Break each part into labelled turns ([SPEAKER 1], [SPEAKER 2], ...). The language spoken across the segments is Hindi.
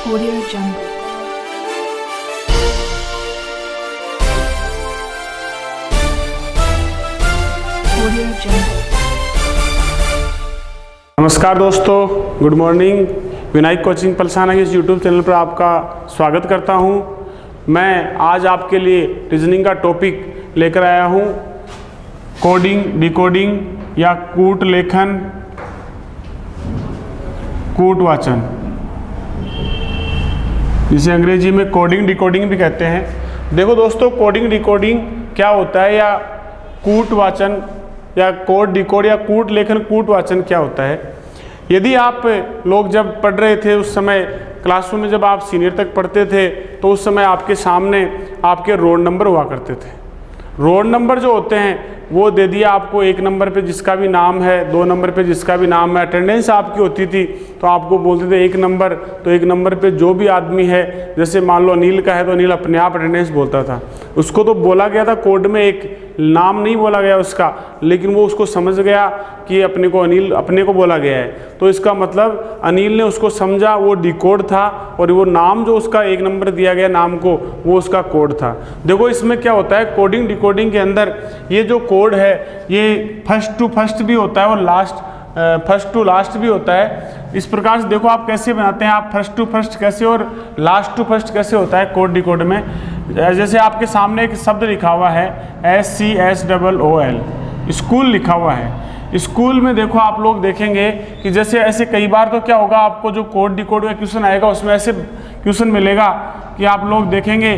[SPEAKER 1] Audio Jungle. Audio Jungle.
[SPEAKER 2] नमस्कार दोस्तों, good morning. Vinayak coaching Palsana के इस यूट्यूब चैनल पर आपका स्वागत करता हूं। मैं आज आपके लिए रीजनिंग का टॉपिक लेकर आया हूं, कोडिंग, डिकोडिंग या कूट लेखन, कूट वाचन, जिसे अंग्रेजी में कोडिंग डिकोडिंग भी कहते हैं। देखो दोस्तों, कोडिंग डिकोडिंग क्या होता है, या कूट वाचन या कोड डिकोड या कूट लेखन कूट वाचन क्या होता है। यदि आप लोग जब पढ़ रहे थे उस समय क्लासरूम में, जब आप सीनियर तक पढ़ते थे तो उस समय आपके सामने आपके रोल नंबर हुआ करते थे। रोल नंबर जो होते हैं वो दे दिया आपको, 1 नंबर पे जिसका भी नाम है, 2 नंबर पे जिसका भी नाम है। अटेंडेंस आपकी होती थी तो आपको बोलते थे 1 नंबर, तो 1 नंबर पे जो भी आदमी है, जैसे मान लो अनिल का है तो अनिल अपने आप अटेंडेंस बोलता था। उसको तो बोला गया था कोड में, एक नाम नहीं बोला गया उसका, लेकिन वो उसको समझ गया कि अपने को अनिल अपने को बोला गया है, तो इसका मतलब अनिल ने उसको समझा, वो डिकोड था, और वो नाम जो उसका 1 नंबर दिया गया नाम को, वो उसका कोड था। देखो इसमें क्या होता है, कोडिंग डिकोडिंग के अंदर ये जो कोड है ये फर्स्ट टू फर्स्ट भी होता है और फर्स्ट टू लास्ट भी होता है। इस प्रकार से देखो आप कैसे बनाते हैं, आप फर्स्ट टू फर्स्ट कैसे और लास्ट टू फर्स्ट कैसे होता है कोड डिकोड में। जैसे आपके सामने एक शब्द लिखा हुआ है SCHOOL, स्कूल लिखा हुआ है। स्कूल में देखो आप लोग देखेंगे कि जैसे ऐसे कई बार तो क्या होगा, आपको जो कोड डिकोड का क्वेश्चन आएगा उसमें ऐसे क्वेश्चन मिलेगा कि आप लोग देखेंगे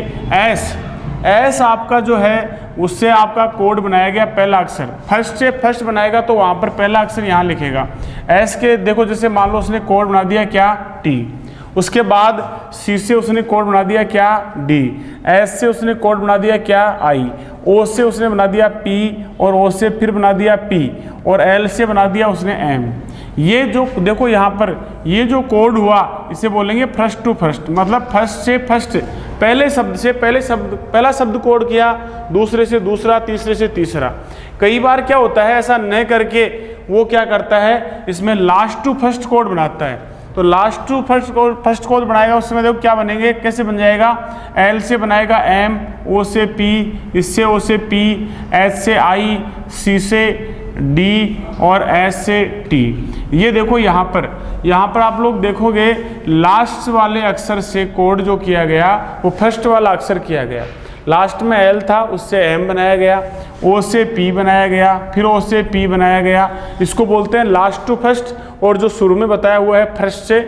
[SPEAKER 2] एस आपका जो है उससे आपका कोड बनाया गया पहला अक्षर, फर्स्ट से फर्स्ट बनाएगा तो वहाँ पर पहला अक्षर यहाँ लिखेगा। एस के देखो जैसे मान लो उसने कोड बना दिया क्या टी, उसके बाद सी से उसने कोड बना दिया क्या डी, एस से उसने कोड बना दिया क्या आई, ओ से उसने बना दिया पी, और ओ से फिर बना दिया पी, और एल से बना दिया उसने एम। ये जो देखो यहाँ पर ये जो कोड हुआ इसे बोलेंगे फर्स्ट टू फर्स्ट, मतलब फर्स्ट से फर्स्ट, पहले शब्द से पहला शब्द कोड किया, दूसरे से दूसरा, तीसरे से तीसरा। कई बार क्या होता है, ऐसा न करके वो क्या करता है, इसमें लास्ट टू फर्स्ट कोड बनाता है। तो लास्ट टू फर्स्ट कोड बनाएगा, उस समय देखो क्या बनेंगे, कैसे बन जाएगा, एल से बनाएगा एम, ओ से पी, इससे ओ से पी, एच से आई, सी से डी, और एस से टी। ये देखो यहाँ पर आप लोग देखोगे लास्ट वाले अक्षर से कोड जो किया गया वो फर्स्ट वाला अक्षर किया गया। लास्ट में एल था, उससे एम बनाया गया, ओ से पी बनाया गया, फिर ओ से पी बनाया गया। इसको बोलते हैं लास्ट टू फर्स्ट। और जो शुरू में बताया हुआ है फर्स्ट से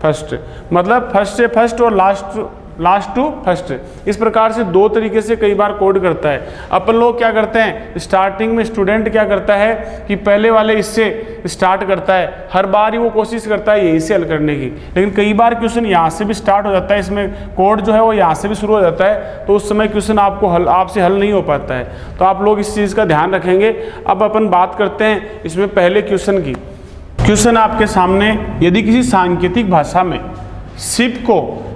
[SPEAKER 2] फर्स्ट, मतलब फर्स्ट से फर्स्ट और लास्ट टू फर्स्ट। इस प्रकार से 2 तरीके से कई बार कोड करता है। अपन लोग क्या करते हैं, स्टार्टिंग में स्टूडेंट क्या करता है कि पहले वाले इससे स्टार्ट करता है, हर बार ही वो कोशिश करता है यही से हल करने की, लेकिन कई बार क्वेश्चन यहाँ से भी स्टार्ट हो जाता है, इसमें कोड जो है वो यहाँ से भी शुरू हो जाता है, तो उस समय क्वेश्चन आपसे हल नहीं हो पाता है। तो आप लोग इस चीज़ का ध्यान रखेंगे। अब अपन बात करते हैं इसमें पहले क्वेश्चन की। क्वेश्चन आपके सामने, यदि किसी सांकेतिक भाषा में शिप को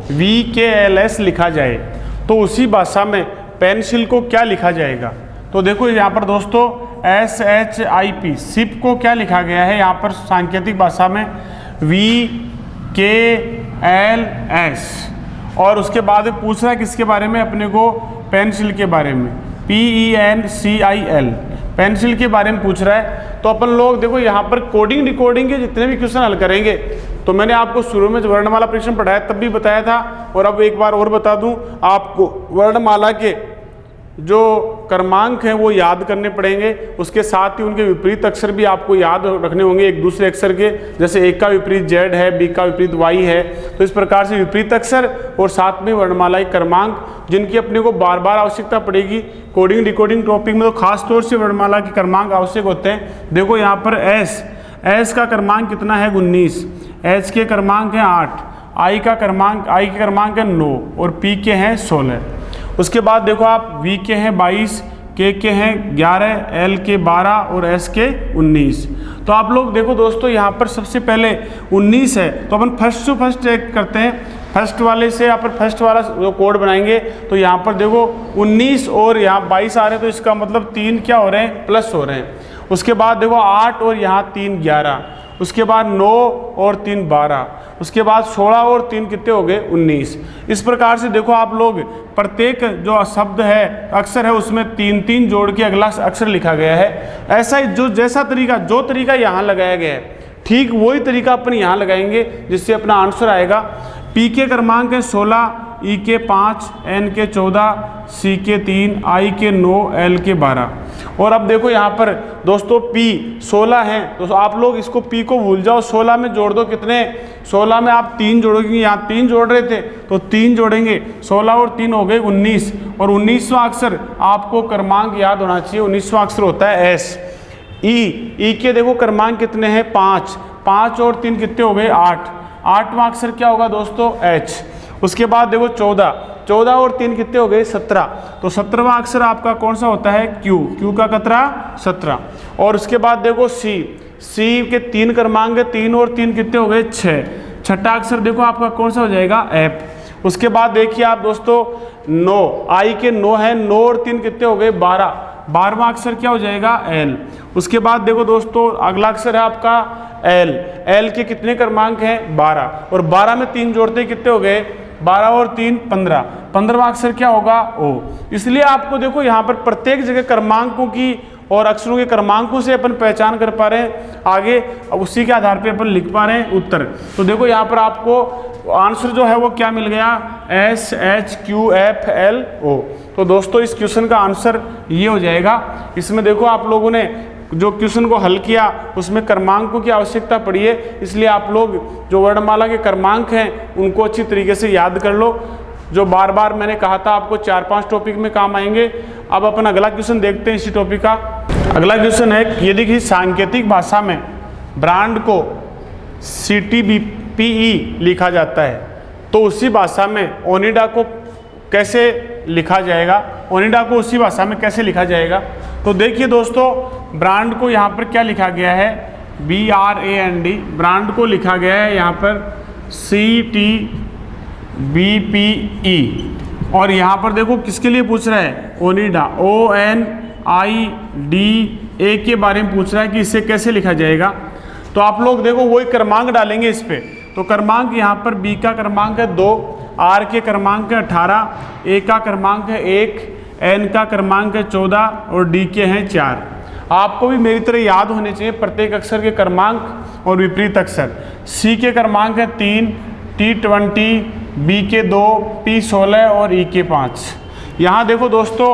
[SPEAKER 2] VKLS लिखा जाए तो उसी भाषा में पेंसिल को क्या लिखा जाएगा। तो देखो यहाँ पर दोस्तों SHIP, शिप को क्या लिखा गया है यहाँ पर सांकेतिक भाषा में VKLS, और उसके बाद पूछ रहा है किसके बारे में, अपने को पेंसिल के बारे में, PENCIL, पेंसिल के बारे में पूछ रहा है। तो अपन लोग देखो यहाँ पर कोडिंग डिकोडिंग के जितने भी क्वेश्चन हल करेंगे, तो मैंने आपको शुरू में जब वर्णमाला परीक्षण पढ़ाया तब भी बताया था, और अब एक बार और बता दूं आपको, वर्णमाला के जो क्रमांक हैं वो याद करने पड़ेंगे, उसके साथ ही उनके विपरीत अक्षर भी आपको याद रखने होंगे एक दूसरे अक्षर के। जैसे एक का विपरीत Z है, B का विपरीत Y है, तो इस प्रकार से विपरीत अक्षर और साथ में वर्णमाला के क्रमांक, जिनकी अपने को बार बार आवश्यकता पड़ेगी। कोडिंग डिकोडिंग टॉपिक में तो खास तौर से वर्णमाला के क्रमांक आवश्यक होते हैं। देखो यहाँ पर एस का क्रमांक कितना है 19, H के क्रमांक हैं 8, I के क्रमांक है 9, और P के हैं 16। उसके बाद देखो आप V के हैं 22, K के हैं 11, L के 12 और S के 19। तो आप लोग देखो दोस्तों यहाँ पर सबसे पहले 19 है, तो अपन फर्स्ट टू फर्स्ट चेक करते हैं। फर्स्ट वाले से यहाँ पर फर्स्ट वाला जो कोड बनाएंगे, तो यहाँ पर देखो 19 और यहाँ 22 आ रहे हैं, तो इसका मतलब 3 क्या हो रहे हैं, प्लस हो रहे हैं। उसके बाद देखो 8 और यहाँ 3 11, उसके बाद 9 और 3 12, उसके बाद 16 और 3 कितने हो गए 19। इस प्रकार से देखो आप लोग प्रत्येक जो शब्द है अक्षर है उसमें 3 जोड़ के अगला अक्षर लिखा गया है। ऐसा ही जो तरीका यहाँ लगाया गया है ठीक वही तरीका अपन यहाँ लगाएंगे जिससे अपना आंसर आएगा। पी के क्रमांक है 16, ई के 5, एन के 14, सी के 3, आई के 9, एल के 12। और अब देखो यहाँ पर दोस्तों पी 16 है तो आप लोग इसको पी को भूल जाओ, 16 में जोड़ दो कितने, 16 में आप 3 जोड़ोगे, यहाँ 3 जोड़ रहे थे तो 3 जोड़ेंगे, 16 और 3 हो गए 19। और 19वां अक्षर आपको क्रमांक याद होना चाहिए, 19वां अक्षर होता है एस। ई के देखो क्रमांक कितने हैं 5, 5 और 3 कितने हो गए 8, 8वां अक्षर क्या होगा दोस्तों एच। उसके बाद देखो 14, 14 और 3 कितने हो गए 17, तो 17वां अक्षर आपका कौन सा होता है क्यू का कतरा 17। और उसके बाद देखो सी के 3 क्रमांक 3 और 3 कितने हो गए 6, छठा अक्षर देखो आपका कौन सा हो जाएगा एफ। उसके बाद देखिए आप दोस्तों 9, आई के 9 है, 9 और 3 कितने हो गए 12, 12वां अक्षर क्या हो जाएगा एल। उसके बाद देखो दोस्तों अगला अक्षर है आपका एल के कितने क्रमांक हैं 12, और 12 में 3 जोड़ते कितने हो गए 12 और 3 15, 15वां अक्षर क्या होगा ओ। इसलिए आपको देखो यहाँ पर प्रत्येक जगह क्रमांकों की और अक्षरों के क्रमांकों से अपन पहचान कर पा रहे हैं आगे, अब उसी के आधार पे अपन लिख पा रहे हैं उत्तर। तो देखो यहाँ पर आपको आंसर जो है वो क्या मिल गया S H Q F L O. तो दोस्तों इस क्वेश्चन का आंसर ये हो जाएगा। इसमें देखो आप लोगों ने जो क्वेश्चन को हल किया उसमें क्रमांकों की आवश्यकता पड़ी है, इसलिए आप लोग जो वर्णमाला के क्रमांक हैं उनको अच्छी तरीके से याद कर लो, जो बार बार मैंने कहा था आपको 4-5 टॉपिक में काम आएंगे। अब अपन अगला क्वेश्चन देखते हैं इसी टॉपिक का। अगला क्वेश्चन है यदि किसी सांकेतिक भाषा में ब्रांड को CTBPE लिखा जाता है तो उसी भाषा में ओनिडा को कैसे लिखा जाएगा, ओनिडा को उसी भाषा में कैसे लिखा जाएगा। तो देखिए दोस्तों ब्रांड को यहाँ पर क्या लिखा गया है BRAND, ब्रांड को लिखा गया है यहाँ पर CTBPE। और यहाँ पर देखो किसके लिए पूछ रहा है ओनिडा ONIDA के बारे में पूछ रहा है कि इसे कैसे लिखा जाएगा। तो आप लोग देखो वही क्रमांक डालेंगे इस पे, तो क्रमांक यहाँ पर B का क्रमांक है 2, R के क्रमांक है 18, A का क्रमांक है 1, N का क्रमांक है 14 और D के हैं 4। आपको भी मेरी तरह याद होने चाहिए प्रत्येक अक्षर के क्रमांक और विपरीत अक्षर। C के क्रमांक है 3, T20, B के 2, P16 और E के 5। यहाँ देखो दोस्तों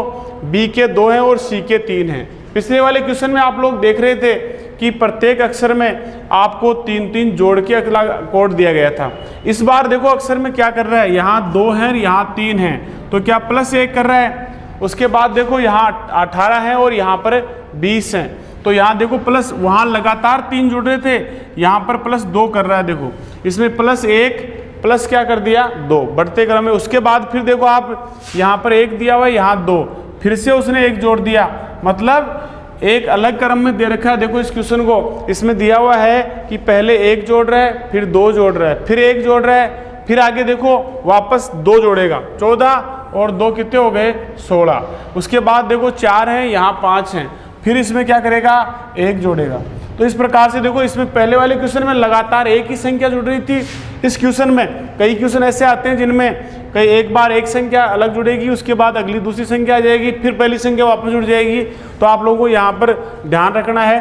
[SPEAKER 2] B के 2 हैं और C के 3 हैं। पिछले वाले क्वेश्चन में आप लोग देख रहे थे कि प्रत्येक अक्षर में आपको 3-3 जोड़ के अगला कोड दिया गया था। इस बार देखो अक्षर में क्या कर रहा है, यहाँ 2 हैं यहाँ 3 हैं, तो क्या +1 कर रहा है। उसके बाद देखो यहाँ 18 है और यहाँ पर 20 हैं, तो यहाँ देखो प्लस, वहाँ लगातार 3 जुड़ रहे थे, यहाँ पर +2 कर रहा है। देखो इसमें +1 प्लस क्या कर दिया 2 बढ़ते क्रम में। उसके बाद फिर देखो आप यहाँ पर 1 दिया हुआ है, यहाँ 2, फिर से उसने 1 जोड़ दिया, मतलब एक अलग क्रम में दे रखा है। देखो इस क्वेश्चन को, इसमें दिया हुआ है कि पहले 1 जोड़ रहा है, फिर 2 जोड़ रहा है, फिर 1 जोड़ रहा है, फिर आगे देखो वापस 2 जोड़ेगा, 14 और 2 कितने हो गए 16। उसके बाद देखो 4 हैं, यहाँ 5 हैं, फिर इसमें क्या करेगा 1 जोड़ेगा। तो इस प्रकार से देखो इसमें पहले वाले क्वेश्चन में लगातार एक ही संख्या जुड़ रही थी। इस क्वेश्चन में कई क्वेश्चन ऐसे आते हैं जिनमें कई एक बार एक संख्या अलग जुड़ेगी, उसके बाद अगली दूसरी संख्या आ जाएगी, फिर पहली संख्या वापस जुड़ जाएगी। तो आप लोगों को यहाँ पर ध्यान रखना है,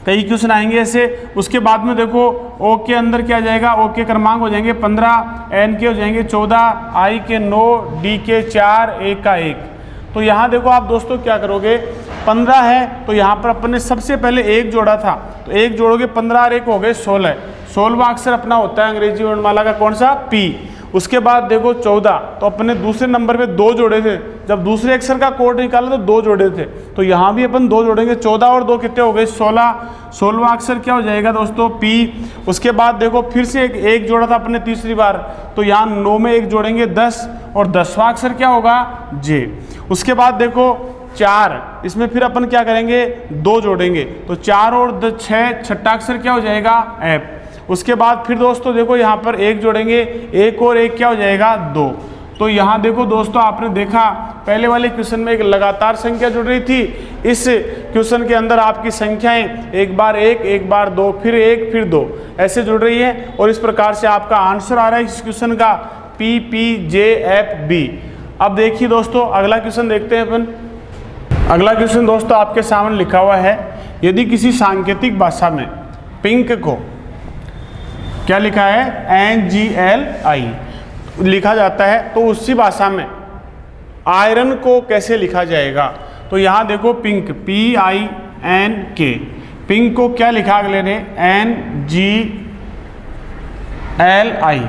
[SPEAKER 2] कई क्वेश्चन आएंगे ऐसे। उसके बाद में देखो ओ के अंदर क्या आ जाएगा, ओ के क्रमांक हो जाएंगे 15, एन के हो जाएंगे 14, आई के 9, डी के 4, ए का 1। तो यहाँ देखो आप दोस्तों क्या करोगे, 15 है तो यहाँ पर अपन ने सबसे पहले 1 जोड़ा था, तो 1 जोड़ोगे 15 और 1 हो गए 16। 16वां अक्षर अपना होता है अंग्रेजी वर्णमाला का कौन सा P। उसके बाद देखो 14, तो अपने दूसरे नंबर पे 2 जोड़े थे, जब दूसरे अक्षर का कोड निकाला तो 2 जोड़े थे, तो यहाँ भी अपन 2 जोड़ेंगे। 14 और 2 कितने हो गए 16। 16वां अक्षर क्या हो जाएगा दोस्तों P। उसके बाद देखो फिर से एक जोड़ा था अपने तीसरी बार, तो यहाँ 9 में 1 जोड़ेंगे 10, और 10वां अक्षर क्या होगा J। उसके बाद देखो 4, इसमें फिर अपन क्या करेंगे 2 जोड़ेंगे, तो 4 और 6, छठा अक्षर क्या हो जाएगा F। उसके बाद फिर दोस्तों देखो यहाँ पर 1 जोड़ेंगे, 1 और 1 क्या हो जाएगा 2। तो यहाँ देखो दोस्तों आपने देखा पहले वाले क्वेश्चन में एक लगातार संख्या जुड़ रही थी, इस क्वेश्चन के अंदर आपकी संख्याएं एक बार 1, एक बार 2, फिर 1, फिर 2 ऐसे जुड़ रही है और इस प्रकार से आपका आंसर आ रहा है इस क्वेश्चन का PPJFB। अब देखिए दोस्तों अगला क्वेश्चन देखते हैं अपन। अगला क्वेश्चन दोस्तों आपके सामने लिखा हुआ है, यदि किसी सांकेतिक भाषा में पिंक को क्या लिखा है NGLI लिखा जाता है, तो उसी भाषा में आयरन को कैसे लिखा जाएगा। तो यहाँ देखो पिंक PINK, पिंक को क्या लिखा अगले ने NGLI।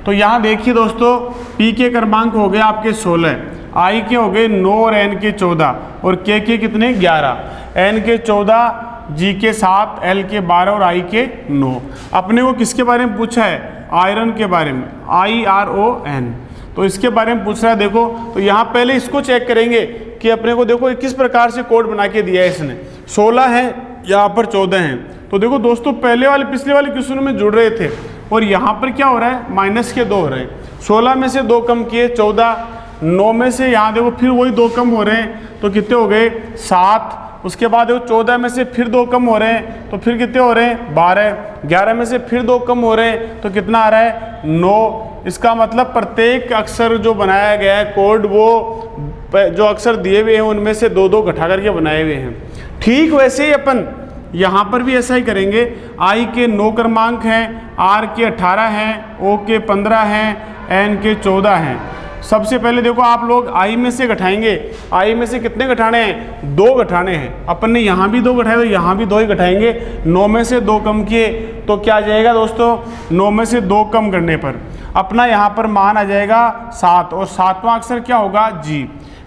[SPEAKER 2] तो यहाँ देखिए दोस्तों P के क्रमांक हो गए आपके 16, I के हो गए 9 और N के 14 और K के कितने 11, N के 14, G के 7, L के 12 और I के 9। अपने को किसके बारे में पूछा है, आयरन के बारे में, IRON। तो इसके बारे में पूछ रहा है। देखो तो यहाँ पहले इसको चेक करेंगे कि अपने को देखो किस प्रकार से कोड बना के दिया है इसने। 16 है, यहाँ पर 14 हैं। तो देखो दोस्तों पिछले वाले क्वेश्चन में जुड़ रहे थे और यहाँ पर क्या हो रहा है, माइनस के 2 हो रहे हैं। 16 में से 2 कम किए 14, 9 में से यहाँ देखो फिर वही 2 कम हो रहे हैं, तो कितने हो गए 7। उसके बाद देखो 14 में से फिर 2 कम हो रहे हैं, तो फिर कितने हो रहे हैं 12। 11 में से फिर 2 कम हो रहे हैं, तो कितना आ रहा है 9। इसका मतलब प्रत्येक अक्षर जो बनाया गया है कोड, वो जो अक्षर दिए हुए हैं उनमें से 2-2 घटा करके बनाए हुए हैं। ठीक वैसे ही अपन यहाँ पर भी ऐसा ही करेंगे। I के 9 क्रमांक हैं, R के 18 हैं, O के 15 हैं, N के 14 हैं। सबसे पहले देखो आप लोग I में से घटाएंगे। I में से कितने घटाने हैं, 2 घटाने हैं। अपन ने यहाँ भी 2 घटाए तो यहाँ भी 2 ही घटाएंगे। 9 में से 2 कम किए तो क्या आ जाएगा दोस्तों, 9 में से 2 कम करने पर अपना यहाँ पर मान आ जाएगा 7 और 7वां अक्षर क्या होगा G।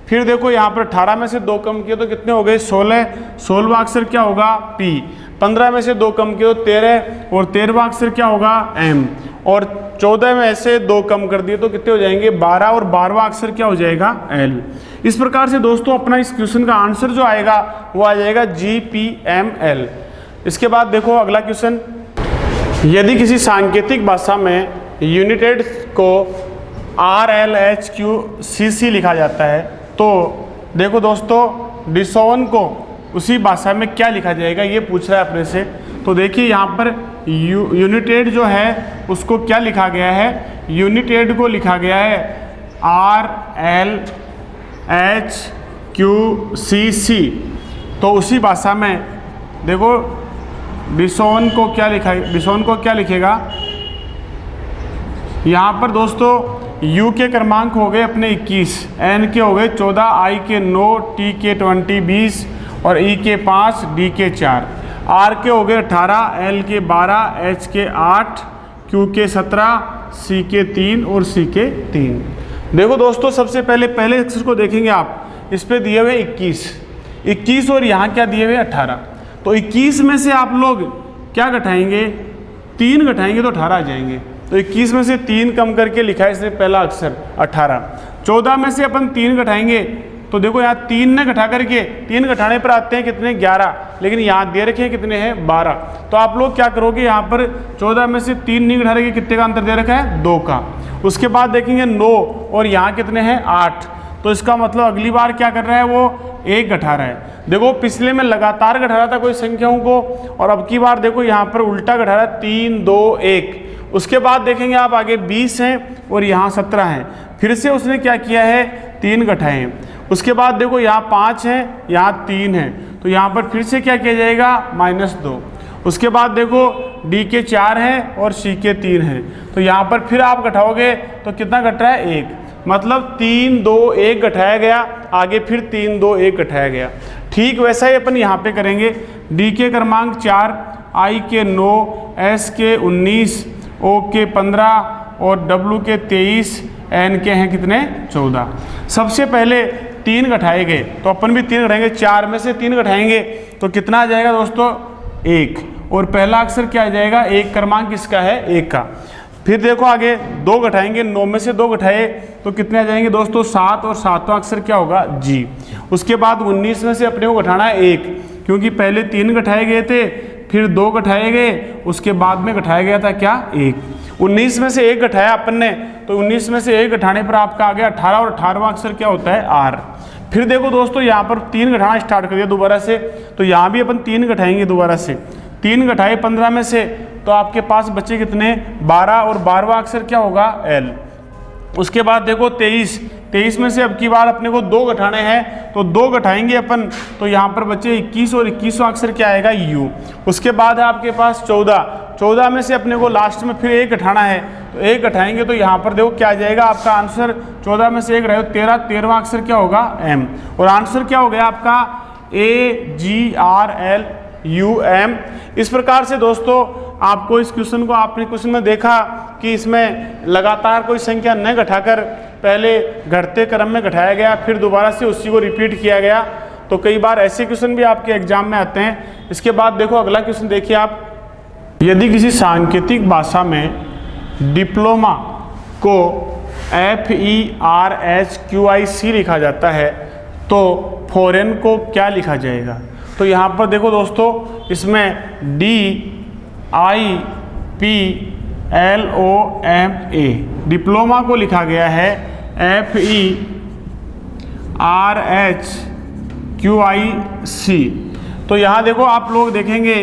[SPEAKER 2] फिर देखो यहाँ पर 18 में से 2 कम किए तो कितने हो गए 16, 16वां अक्षर क्या होगा P। 15 में से 2 कम किए तो 13 और 13वां अक्षर क्या होगा M। और 14 में से 2 कम कर दिए तो कितने हो जाएंगे 12 और 12वां अक्षर क्या हो जाएगा L। इस प्रकार से दोस्तों अपना इस क्वेश्चन का आंसर जो आएगा वो आ जाएगा GPML। इसके बाद देखो अगला क्वेश्चन, यदि किसी सांकेतिक भाषा में यूनिटेड को RLHQCC लिखा जाता है, तो देखो दोस्तों डिसोवन को उसी भाषा में क्या लिखा जाएगा ये पूछ रहा है अपने से। तो देखिए यहाँ पर यूनिटेड जो है उसको क्या लिखा गया है, यूनिटेड को लिखा गया है RLHQCC। तो उसी भाषा में देखो डिसोवन को क्या लिखा, डिसोवन को क्या लिखेगा, यहाँ पर दोस्तों U के क्रमांक हो गए अपने 21, N के हो गए 14, I के 9, T के 20 और E के 5, D के 4, R के हो गए 18, L के 12, H के 8, Q के 17, C के 3 और C के 3। देखो दोस्तों सबसे पहले अक्षर को देखेंगे आप, इस पे दिए हुए 21 और यहाँ क्या दिए हुए 18। तो 21 में से आप लोग क्या घटाएंगे, 3 घटाएंगे तो 18 आ जाएंगे। तो 21 में से 3 कम करके लिखा है इसने पहला अक्षर 18। 14 में से अपन 3 घटाएंगे तो देखो यहाँ 3 ने घटा करके 3 घटाने पर आते हैं कितने 11, लेकिन यहाँ दे रखे हैं कितने हैं 12। तो आप लोग क्या करोगे, यहाँ पर 14 में से 3 नहीं घटा रहे, कितने का अंतर दे रखा है 2 का। उसके बाद देखेंगे 9 और यहाँ कितने हैं 8। तो इसका मतलब अगली बार क्या कर रहा है वो 1 घटा रहा है। देखो पिछले में लगातार घटा रहा था कोई संख्याओं को और अब की बार देखो यहाँ पर उल्टा घटा रहा है 3, 2, 1। उसके बाद देखेंगे आप आगे 20 हैं और यहाँ 17 हैं, फिर से उसने क्या किया है 3 घटाए हैं। उसके बाद देखो यहाँ 5 हैं, यहाँ 3 हैं, तो यहाँ पर फिर से क्या किया जाएगा -2। उसके बाद देखो D के 4 हैं और C के 3 हैं, तो यहाँ पर फिर आप घटाओगे तो कितना घट रहा है 1, मतलब 3, 2, 1 घटाया गया, आगे फिर 3, 2, 1 घटाया गया। ठीक वैसा ही अपन यहाँ पे करेंगे। D के क्रमांक 4, I के 9, S के 19, O के 15 और W के 23, N के हैं कितने 14। सबसे पहले 3 घटाए गए तो अपन भी 3 घटाएंगे, 4 में से 3 घटाएंगे तो कितना आ जाएगा दोस्तों 1, और पहला अक्षर क्या आ जाएगा, 1 क्रमांक किसका है 1 का। फिर देखो आगे 2 घटाएंगे, 9 में से 2 घटाए तो कितने आ जाएंगे दोस्तों 7, और 7वां अक्षर क्या होगा G। उसके बाद 19 में से अपने को घटाना है 1, क्योंकि पहले 3 घटाए गए थे, फिर 2 घटाए गए, उसके बाद में घटाया गया था क्या 1। 19 में से 1 घटाया अपन ने, तो 19 में से 1 घटाने पर आपका आ गया 18 और 18वां अक्षर क्या होता है आर। फिर देखो दोस्तों यहाँ पर 3 घटाना स्टार्ट कर दिया दोबारा से, तो यहाँ भी अपन 3 घटाएंगे दोबारा से। 3 घटाए 15 में से, तो आपके पास बचे कितने 12 और 12वां अक्षर क्या होगा एल। उसके बाद देखो 23 में से अब की बार अपने को 2 घटाने हैं, तो 2 घटाएंगे अपन, तो यहाँ पर बचे 21 और 21वां अक्षर क्या आएगा यू। उसके बाद है आपके पास 14 में से अपने को लास्ट में फिर 1 घटाना है, तो 1 घटाएंगे तो यहाँ पर देखो क्या आ जाएगा आपका आंसर। 14 में से 1 घटाए 13वां अक्षर क्या होगा एम, और आंसर क्या हो गया आपका AGRLUM। इस प्रकार से दोस्तों आपको इस क्वेश्चन को, आपने क्वेश्चन में देखा कि इसमें लगातार कोई संख्या न घटाकर पहले घटते क्रम में घटाया गया, फिर दोबारा से उसी को रिपीट किया गया। तो कई बार ऐसे क्वेश्चन भी आपके एग्जाम में आते हैं। इसके बाद देखो अगला क्वेश्चन देखिए आप, यदि किसी सांकेतिक भाषा में डिप्लोमा को FERHQIC लिखा जाता है तो फॉरेन को क्या लिखा जाएगा। तो यहाँ पर देखो दोस्तों इसमें DIPLOMA डिप्लोमा को लिखा गया है FERHQIC। तो यहाँ देखो आप लोग देखेंगे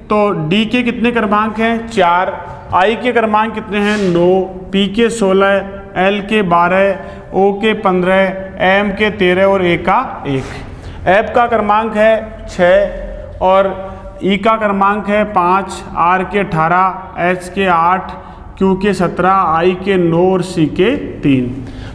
[SPEAKER 2] तो D के कितने क्रमांक हैं 4, I के क्रमांक कितने हैं 9, P के 16, L के 12, O के 15, M के 13 और A का 1। F का क्रमांक है 6 और E का क्रमांक है 5, R के 18, H के 8, Q के 17, I के 9 और C के 3।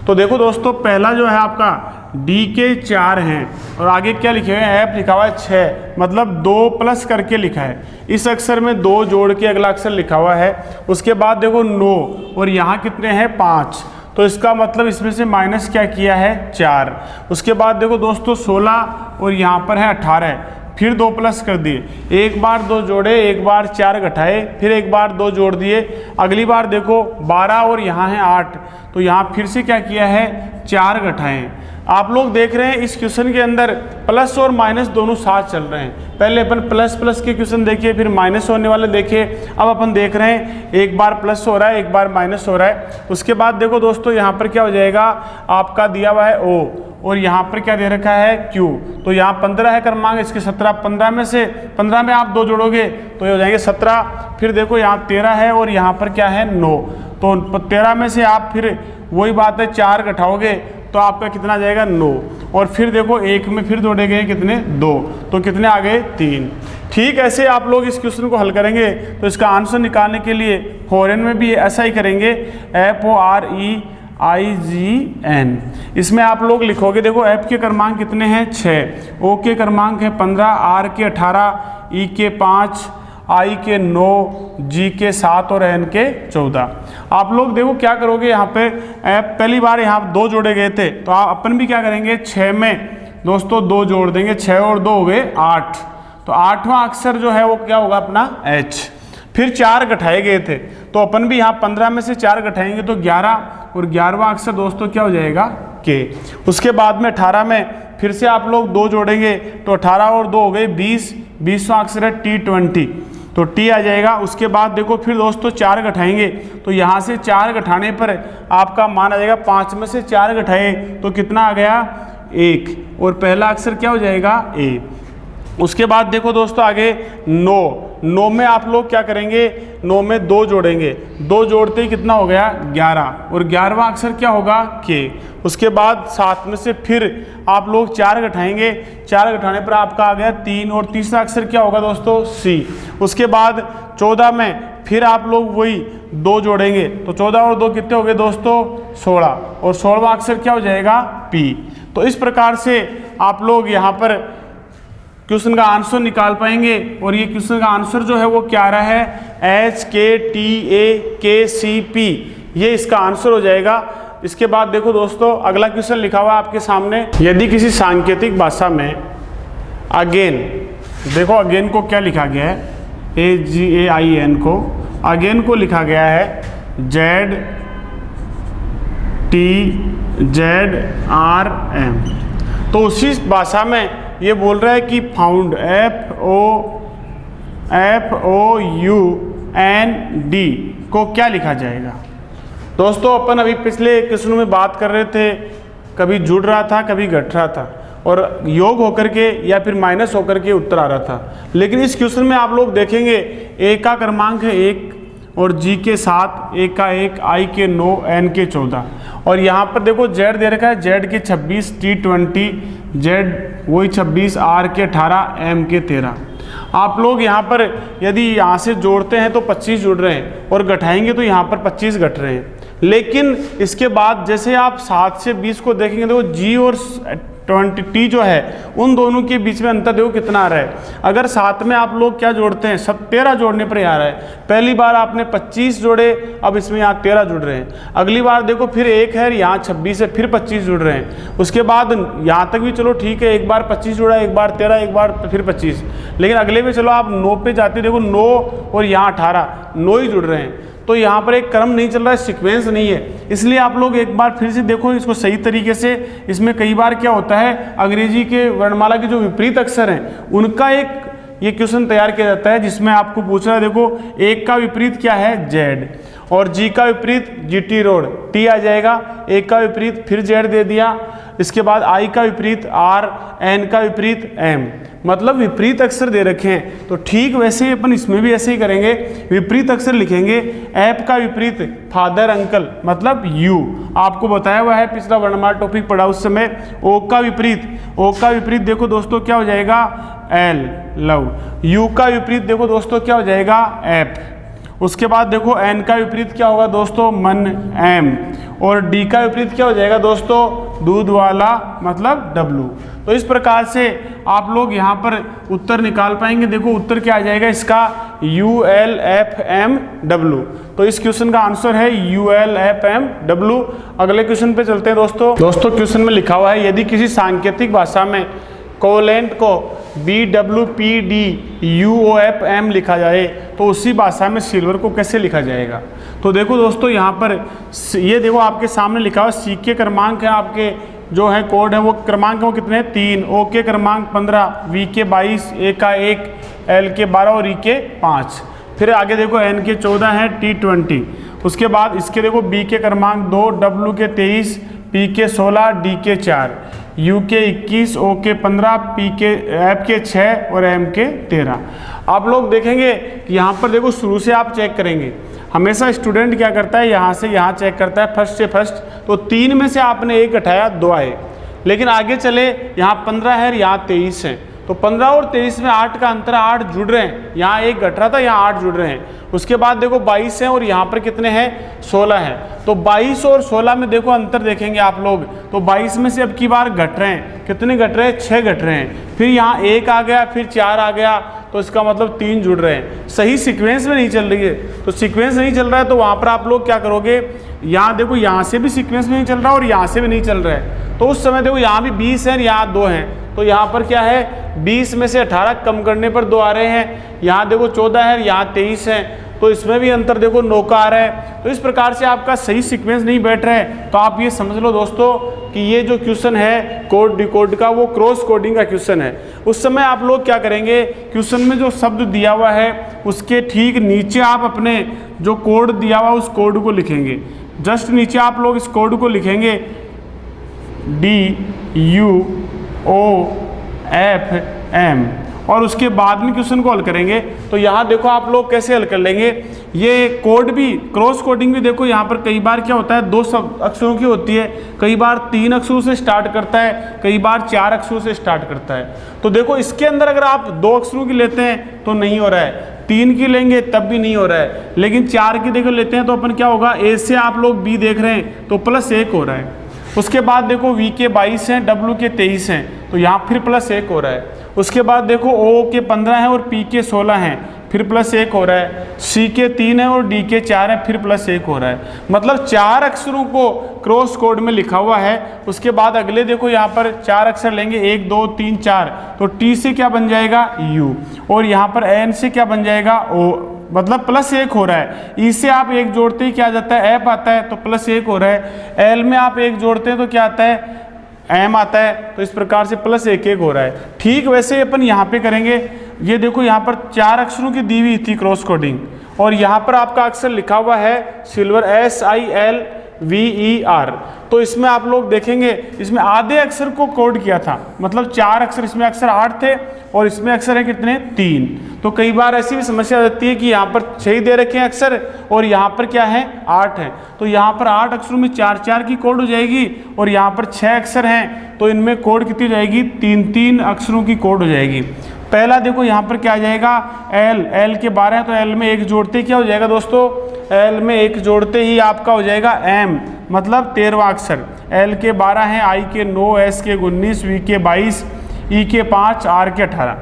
[SPEAKER 2] तो देखो दोस्तों पहला जो है आपका D के 4 हैं और आगे क्या लिखे हुए हैं F लिखा हुआ है 6, मतलब 2 प्लस करके लिखा है। इस अक्षर में 2 जोड़ के अगला अक्षर लिखा हुआ है। उसके बाद देखो 9 और यहाँ कितने हैं 5, तो इसका मतलब इसमें से माइनस क्या किया है 4। उसके बाद देखो दोस्तों 16 और यहाँ पर है 18, फिर 2 प्लस कर दिए, एक बार 2 जोड़े, एक बार 4 घटाए, फिर एक बार 2 जोड़ दिए। अगली बार देखो 12 और यहाँ है 8, तो यहाँ फिर से क्या किया है 4 घटाएं। आप लोग देख रहे हैं इस क्वेश्चन के अंदर प्लस और माइनस दोनों साथ चल रहे हैं। पहले अपन प्लस प्लस के क्वेश्चन देखे, फिर माइनस होने वाले देखे, अब अपन देख रहे हैं एक बार प्लस हो रहा है, एक बार माइनस हो रहा है। उसके बाद देखो दोस्तों यहाँ पर क्या हो जाएगा, आपका दिया हुआ है O और यहाँ पर क्या दे रखा है Q। तो यहाँ 15 है क्रमांक, इसके 17, 15 में से 15 में आप 2 जोड़ोगे तो ये हो जाएंगे 17। फिर देखो यहाँ 13 है और यहाँ पर क्या है 9, तो 13 में से आप फिर वही बात है 4 घटाओगे तो आपका कितना आ जाएगा 9, और फिर देखो 1 में फिर जोड़े गए कितने 2, तो कितने आ गए 3। ठीक ऐसे आप लोग इस क्वेश्चन को हल करेंगे तो इसका आंसर निकालने के लिए फॉरेन में भी ऐसा ही करेंगे FOREIGN। इसमें आप लोग लिखोगे, देखो F के क्रमांक कितने हैं 6, O के क्रमांक है 15, R के 18, E के 5, I के 9, G के 7 और N के 14। आप लोग देखो क्या करोगे, यहाँ पे पहली बार यहाँ 2 जोड़े गए थे तो आप अपन भी क्या करेंगे 6 में दोस्तों 2 जोड़ देंगे, 6 और 2 हो गए 8, तो 8वां अक्षर जो है वो क्या होगा अपना H। फिर 4 घटाए गए थे तो अपन भी यहाँ 15 में से 4 घटाएंगे तो 11, और 11वां अक्षर दोस्तों क्या हो जाएगा K। उसके बाद में 18 में फिर से आप लोग 2 जोड़ेंगे तो 18 और 2 हो गए 20, 20वां अक्षर है T20, तो T आ जाएगा। उसके बाद देखो फिर दोस्तों 4 घटाएंगे तो यहाँ से 4 घटाने पर आपका मान आ जाएगा, 5 में से 4 घटाए तो कितना आ गया 1, और पहला अक्षर क्या हो जाएगा A। उसके बाद देखो दोस्तों आगे 9 में आप लोग क्या करेंगे, 9 में 2 जोड़ेंगे, 2 जोड़ते ही कितना हो गया 11, और 11वां अक्षर क्या होगा K। उसके बाद 7 में से फिर आप लोग 4 घटाएंगे, 4 घटाने पर आपका आ गया 3, और तीसरा अक्षर क्या होगा दोस्तों C। उसके बाद 14 में फिर आप लोग वही 2 जोड़ेंगे तो 14 और 2 कितने हो गए दोस्तों 16, और 16वां अक्षर क्या हो जाएगा P। तो इस प्रकार से आप लोग यहाँ पर क्वेश्चन का आंसर निकाल पाएंगे, और ये क्वेश्चन का आंसर जो है वो क्या आ रहा है HKTAKCP, ये इसका आंसर हो जाएगा। इसके बाद देखो दोस्तों अगला क्वेश्चन लिखा हुआ है आपके सामने, यदि किसी सांकेतिक भाषा में अगेन, देखो अगेन को क्या लिखा गया है AGAIN को, अगेन को लिखा गया है ZTZRM। तो उसी भाषा में ये बोल रहा है कि फाउंड FOUND को क्या लिखा जाएगा। दोस्तों अपन अभी पिछले क्वेश्चन में बात कर रहे थे, कभी जुड़ रहा था कभी घट रहा था और योग होकर के या फिर माइनस होकर के उत्तर आ रहा था। लेकिन इस क्वेश्चन में आप लोग देखेंगे ए का क्रमांक है 1 और जी के 7, ए का 1, आई के 9, एन के 14 और यहाँ पर देखो जेड दे रखा है, जेड के 26, टी 20, जेड वही 26, आर के 18, एम के 13। आप लोग यहाँ पर यदि यहाँ से जोड़ते हैं तो 25 जुड़ रहे हैं और घटाएंगे तो यहाँ पर 25 घट रहे हैं। लेकिन इसके बाद जैसे आप 7 से 20 को देखेंगे तो जी और 20 टी जो है उन दोनों के बीच में अंतर देखो कितना आ रहा है। अगर 7 में आप लोग क्या जोड़ते हैं, सब 13 जोड़ने पर ही आ रहा है। पहली बार आपने 25 जोड़े, अब इसमें यहाँ 13 जुड़ रहे हैं। अगली बार देखो फिर 1 है, यहाँ 26 है, फिर 25 जुड़ रहे हैं। उसके बाद यहाँ तक भी चलो ठीक है, एक बार 25 जुड़ा, एक बार 13, एक बार फिर 25। लेकिन अगले में चलो आप 9 पे जाते देखो 9 और यहाँ 18, 9 ही जुड़ रहे हैं। तो यहाँ पर एक क्रम नहीं चल रहा है, सीक्वेंस नहीं है। इसलिए आप लोग एक बार फिर से देखो इसको सही तरीके से। इसमें कई बार क्या होता है, अंग्रेजी के वर्णमाला के जो विपरीत अक्षर हैं उनका एक ये क्वेश्चन तैयार किया जाता है जिसमें आपको पूछ रहा है, देखो 1 का विपरीत क्या है, जेड, और जी का विपरीत जीटी रोड, टी आ जाएगा। 1 का विपरीत फिर जेड दे दिया, इसके बाद आई का विपरीत आर, एन का विपरीत एम, मतलब विपरीत अक्षर दे रखे हैं। तो ठीक वैसे ही अपन इसमें भी ऐसे ही करेंगे, विपरीत अक्षर लिखेंगे। एफ का विपरीत फादर अंकल मतलब यू, आपको बताया हुआ है, पिछला वर्णमाला टॉपिक पढ़ा उस समय। ओ का विपरीत देखो दोस्तों क्या हो जाएगा, एल लव। यू का विपरीत देखो दोस्तों क्या हो जाएगा, एफ। उसके बाद देखो एन का विपरीत क्या होगा दोस्तों, मन, एम। और डी का विपरीत क्या हो जाएगा दोस्तों, दूध वाला मतलब डब्लू। तो इस प्रकार से आप लोग यहाँ पर उत्तर निकाल पाएंगे। देखो उत्तर क्या आ जाएगा इसका, U L F M W. तो इस क्वेश्चन का आंसर है U L F M W. अगले क्वेश्चन पे चलते हैं दोस्तों क्वेश्चन में लिखा हुआ है, यदि किसी सांकेतिक भाषा में कोवेलेंट को B W P D U O F M लिखा जाए तो उसी भाषा में सिल्वर को कैसे लिखा जाएगा। तो देखो दोस्तों यहाँ पर ये देखो आपके सामने लिखा हुआ, सी के क्रमांक है आपके जो है कोड है वो क्रमांक है वो कितने हैं, 3, ओ के क्रमांक 15, वी के 22, ए का 1, एल के 12 और ई के 5। फिर आगे देखो एन के 14 है, टी 20। उसके बाद इसके देखो बी के क्रमांक 2, डब्ल्यू के 23, पी के 16, डी के 4, यू के 21, ओ के 15, पी के एफ के 6 और एम के 13। आप लोग देखेंगे कि यहाँ पर देखो शुरू से आप चेक करेंगे, हमेशा स्टूडेंट क्या करता है, यहाँ से यहाँ चेक करता है फर्स्ट से फर्स्ट। तो 3 में से आपने 1 घटाया 2 आए, लेकिन आगे चले यहाँ 15 है, यहाँ 23 है, तो 15 और 23 में 8 का अंतर, 8 जुड़ रहे हैं। यहाँ 1 घट रहा था, यहाँ 8 जुड़ रहे हैं। उसके बाद देखो 22 है और यहाँ पर कितने हैं, 16 है। तो 22 और 16 में देखो अंतर देखेंगे आप लोग, तो 22 में से अब की बार घट रहे हैं, कितने घट रहे हैं, 6 घट रहे हैं। फिर यहाँ 1 आ गया, फिर 4 आ गया, तो इसका मतलब 3 जुड़ रहे हैं। सही सीक्वेंस में नहीं चल रही है। तो सीक्वेंस नहीं चल रहा है तो वहाँ पर आप लोग क्या करोगे, यहाँ देखो यहाँ से भी सीक्वेंस में नहीं चल रहा और यहाँ से भी नहीं चल रहा है। तो उस समय देखो यहाँ भी 20 है, यहाँ 2 हैं, तो यहाँ पर क्या है, 20 में से 18 कम करने पर 2 आ रहे हैं। यहाँ देखो 14 है, यहाँ 23 है, तो इसमें भी अंतर देखो 9 का आ रहा है। तो इस प्रकार से आपका सही सीक्वेंस नहीं बैठ रहा है। तो आप ये समझ लो दोस्तों कि ये जो क्वेश्चन है कोड डिकोड का, वो क्रॉस कोडिंग का क्वेश्चन है। उस समय आप लोग क्या करेंगे, क्वेश्चन में जो शब्द दिया हुआ है उसके ठीक नीचे आप अपने जो कोड दिया हुआ उस कोड को लिखेंगे। जस्ट नीचे आप लोग इस कोड को लिखेंगे, DUOFM, और उसके बाद में क्वेश्चन को हल करेंगे। तो यहाँ देखो आप लोग कैसे हल कर लेंगे, ये कोड भी क्रॉस कोडिंग भी देखो यहाँ पर कई बार क्या होता है, 2 अक्षरों की होती है, कई बार 3 अक्षरों से स्टार्ट करता है, कई बार 4 अक्षरों से स्टार्ट करता है। तो देखो इसके अंदर अगर आप 2 अक्षरों की लेते हैं तो नहीं हो रहा है, 3 की लेंगे तब भी नहीं हो रहा है, लेकिन 4 की देखो लेते हैं तो अपन क्या होगा, ए से आप लोग बी देख रहे हैं तो +1 हो रहा है। उसके बाद देखो वी के 22 हैं, डब्ल्यू के 23 हैं, तो यहाँ फिर +1 हो रहा है। उसके बाद देखो ओ के 15 हैं और पी के 16 हैं, फिर +1 हो रहा है। सी के 3 है और डी के 4 है, फिर +1 हो रहा है। मतलब 4 अक्षरों को क्रॉस कोड में लिखा हुआ है। उसके बाद अगले देखो यहाँ पर 4 अक्षर लेंगे, 1 2 3 4, तो टी से क्या बन जाएगा, यू, और यहाँ पर एन से क्या बन जाएगा, ओ, मतलब +1 हो रहा है। ई से आप 1 जोड़ते ही क्या आ जाता है, एफ आता है, तो +1 हो रहा है। एल में आप 1 जोड़ते हैं तो क्या आता है, एम आता है। तो इस प्रकार से +1 हो रहा है। ठीक वैसे अपन यहाँ पे करेंगे। ये देखो यहाँ पर 4 अक्षरों की दी हुई थी क्रॉस कोडिंग, और यहाँ पर आपका अक्षर लिखा हुआ है सिल्वर SILVER। तो इसमें आप लोग देखेंगे इसमें आधे अक्षर को कोड किया था, मतलब 4 अक्षर, इसमें अक्षर 8 थे और इसमें अक्षर है कितने 3। तो कई बार ऐसी भी समस्या आ जाती है कि यहाँ पर 6 दे रखे हैं अक्षर और यहाँ पर क्या है 8 है, तो यहाँ पर 8 अक्षरों में 4-4 की कोड हो जाएगी और यहाँ पर 6 अक्षर हैं तो इनमें कोड कितनी हो जाएगी 3-3 अक्षरों की कोड हो जाएगी। पहला देखो यहाँ पर क्या आ जाएगा L के 12 है तो L में 1 जोड़ते क्या हो जाएगा दोस्तों, L में 1 जोड़ते ही आपका हो जाएगा M, मतलब 13वां अक्षर। L के 12 हैं, I के 9, S के 19, V के 22, E के 5, R के 18।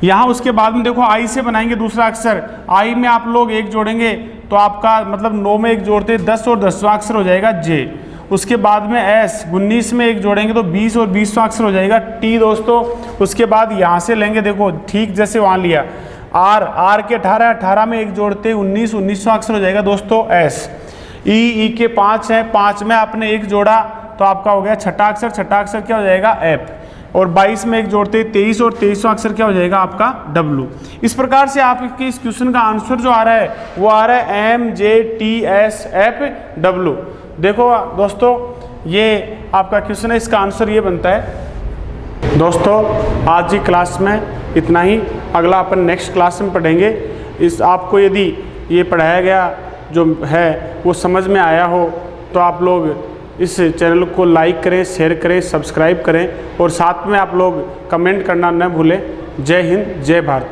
[SPEAKER 2] यहाँ उसके बाद में देखो I से बनाएंगे दूसरा अक्षर, I में आप लोग 1 जोड़ेंगे तो आपका मतलब 9 में 1 जोड़ते 10 और 10वां अक्षर हो जाएगा J। उसके बाद में S 19 में 1 जोड़ेंगे तो 20 और 20वां अक्षर हो जाएगा T दोस्तों। उसके बाद यहाँ से लेंगे देखो ठीक जैसे वहाँ लिया R के 18 में 1 जोड़ते 19वां अक्षर हो जाएगा दोस्तों S। E के 5 है, 5 में आपने 1 जोड़ा तो आपका हो गया छठा अक्षर क्या हो जाएगा F। और 22 में 1 जोड़ते 23 और 23वां अक्षर क्या हो जाएगा आपका W। इस प्रकार से आपके इस क्वेश्चन का आंसर जो आ रहा है वो आ रहा है MJTSFW। देखो दोस्तों ये आपका क्वेश्चन है, इसका आंसर ये बनता है। दोस्तों आज की क्लास में इतना ही, अगला अपन नेक्स्ट क्लास में पढ़ेंगे। इस आपको यदि ये पढ़ाया गया जो है वो समझ में आया हो तो आप लोग इस चैनल को लाइक करें, शेयर करें, सब्सक्राइब करें और साथ में आप लोग कमेंट करना न भूलें। जय हिंद, जय भारत।